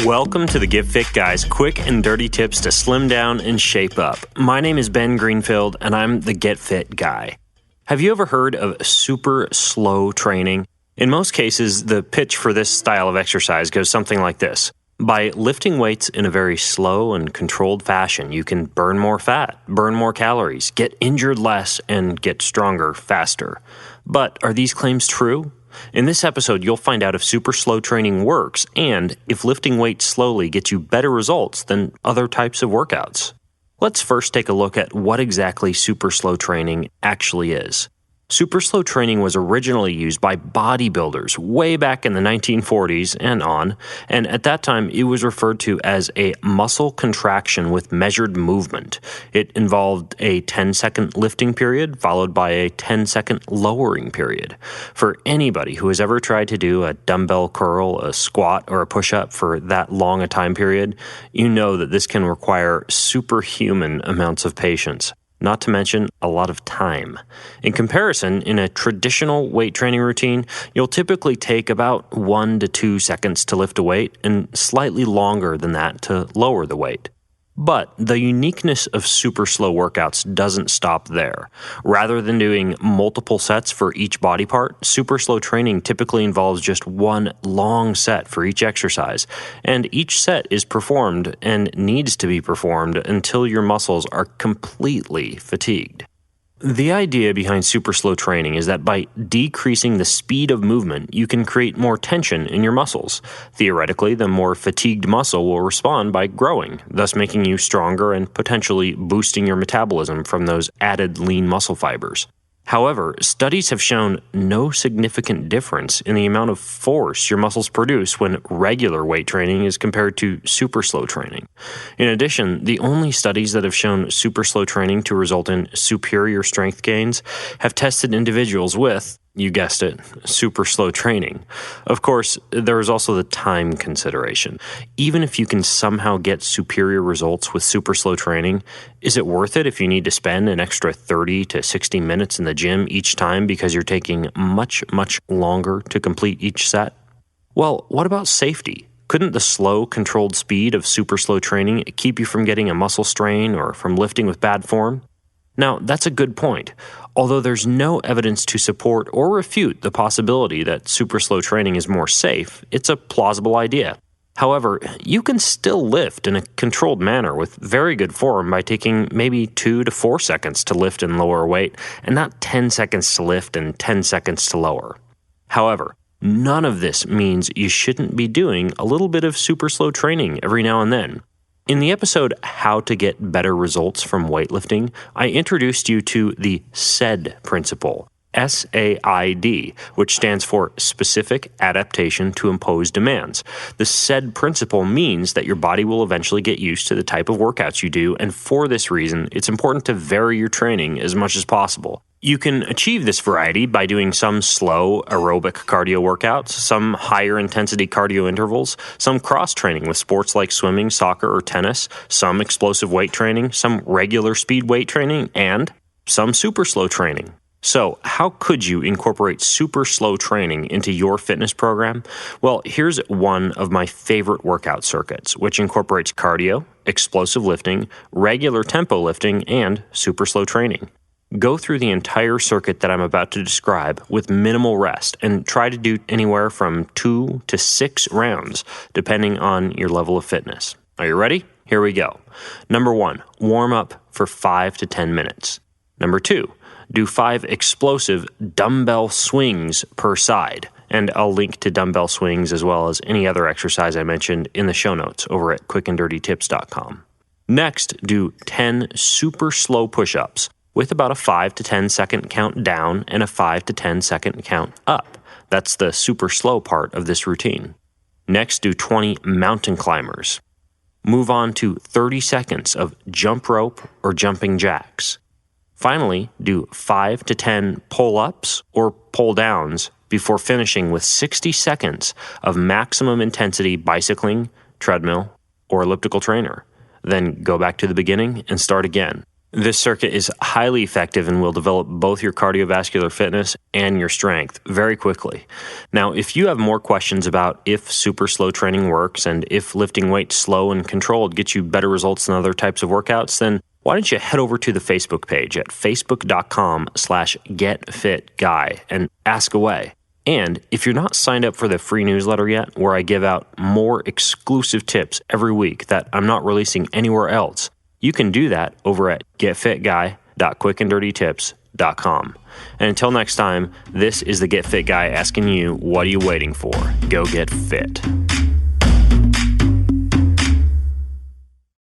Welcome to the Get Fit Guy's quick and dirty tips to slim down and shape up. My name is Ben Greenfield, and I'm the Get Fit Guy. Have you ever heard of super slow training? In most cases, the pitch for this style of exercise goes something like this. By lifting weights in a very slow and controlled fashion, you can burn more fat, burn more calories, get injured less, and get stronger faster. But are these claims true? In this episode, you'll find out if super slow training works and if lifting weights slowly gets you better results than other types of workouts. Let's first take a look at what exactly super slow training actually is. Super slow training was originally used by bodybuilders way back in the 1940s and on, and at that time it was referred to as a muscle contraction with measured movement. It involved a 10-second lifting period followed by a 10-second lowering period. For anybody who has ever tried to do a dumbbell curl, a squat, or a push-up for that long a time period, you know that this can require superhuman amounts of patience. Not to mention a lot of time. In comparison, in a traditional weight training routine, you'll typically take about 1 to 2 seconds to lift a weight and slightly longer than that to lower the weight. But the uniqueness of super slow workouts doesn't stop there. Rather than doing multiple sets for each body part, super slow training typically involves just one long set for each exercise, and each set is performed and needs to be performed until your muscles are completely fatigued. The idea behind super slow training is that by decreasing the speed of movement, you can create more tension in your muscles. Theoretically, the more fatigued muscle will respond by growing, thus making you stronger and potentially boosting your metabolism from those added lean muscle fibers. However, studies have shown no significant difference in the amount of force your muscles produce when regular weight training is compared to super slow training. In addition, the only studies that have shown super slow training to result in superior strength gains have tested individuals with, you guessed it, super slow training. Of course, there is also the time consideration. Even if you can somehow get superior results with super slow training, is it worth it if you need to spend an extra 30 to 60 minutes in the gym each time because you're taking much longer to complete each set? Well, what about safety? Couldn't the slow, controlled speed of super slow training keep you from getting a muscle strain or from lifting with bad form? Now, that's a good point. Although there's no evidence to support or refute the possibility that super slow training is more safe, it's a plausible idea. However, you can still lift in a controlled manner with very good form by taking maybe 2 to 4 seconds to lift and lower weight, and not 10 seconds to lift and 10 seconds to lower. However, none of this means you shouldn't be doing a little bit of super slow training every now and then. In the episode, How to Get Better Results from Weightlifting, I introduced you to the SAID principle, SAID, which stands for Specific Adaptation to Imposed Demands. The SAID principle means that your body will eventually get used to the type of workouts you do, and for this reason, it's important to vary your training as much as possible. You can achieve this variety by doing some slow aerobic cardio workouts, some higher intensity cardio intervals, some cross-training with sports like swimming, soccer, or tennis, some explosive weight training, some regular speed weight training, and some super slow training. So, how could you incorporate super slow training into your fitness program? Well, here's one of my favorite workout circuits, which incorporates cardio, explosive lifting, regular tempo lifting, and super slow training. Go through the entire circuit that I'm about to describe with minimal rest and try to do anywhere from 2 to 6 rounds, depending on your level of fitness. Are you ready? Here we go. Number 1, warm up for 5 to 10 minutes. Number 2, do 5 explosive dumbbell swings per side. And I'll link to dumbbell swings as well as any other exercise I mentioned in the show notes over at quickanddirtytips.com. Next, do 10 super slow push-ups with about a 5 to 10 second count down and a 5 to 10 second count up. That's the super slow part of this routine. Next, do 20 mountain climbers. Move on to 30 seconds of jump rope or jumping jacks. Finally, do 5 to 10 pull-ups or pull-downs before finishing with 60 seconds of maximum intensity bicycling, treadmill, or elliptical trainer. Then go back to the beginning and start again. This circuit is highly effective and will develop both your cardiovascular fitness and your strength very quickly. Now, if you have more questions about if super slow training works and if lifting weights slow and controlled gets you better results than other types of workouts, then why don't you head over to the Facebook page at facebook.com/getfitguy and ask away. And if you're not signed up for the free newsletter yet, where I give out more exclusive tips every week that I'm not releasing anywhere else, you can do that over at getfitguy.quickanddirtytips.com. And until next time, this is the Get Fit Guy asking you, what are you waiting for? Go get fit.